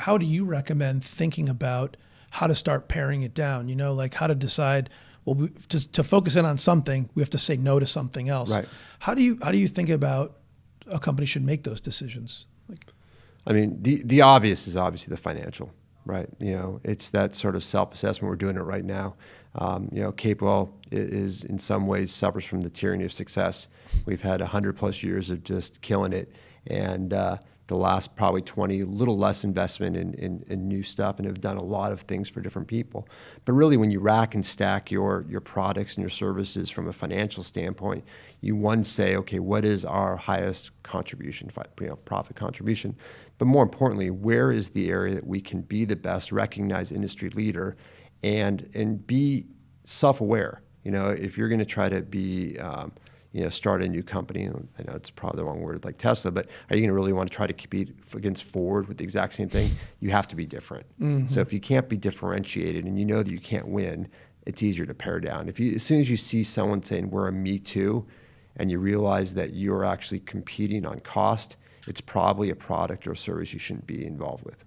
how do you recommend thinking about how to start paring it down? You know, like how to decide, well, to focus in on something, we have to say no to something else. Right. How do you think about a company should make those decisions? Like, I mean, the obvious is obviously the financial, right? You know, it's that sort of self-assessment. We're doing it right now. You know, Capewell is in some ways suffers from the tyranny of success. We've had 100+ years of just killing it, and the last probably 20, a little less investment in new stuff, and have done a lot of things for different people. But really, when you rack and stack your products and your services from a financial standpoint, you say, okay, what is our highest contribution, profit contribution? But more importantly, where is the area that we can be the best, recognized industry leader, and be self-aware? You know, if you're going to try to be start a new company, and I know it's probably the wrong word like Tesla, but are you going to really want to try to compete against Ford with the exact same thing? You have to be different. Mm-hmm. So if you can't be differentiated and you know that you can't win, it's easier to pare down. As soon as you see someone saying we're a me too, and you realize that you're actually competing on cost, it's probably a product or a service you shouldn't be involved with.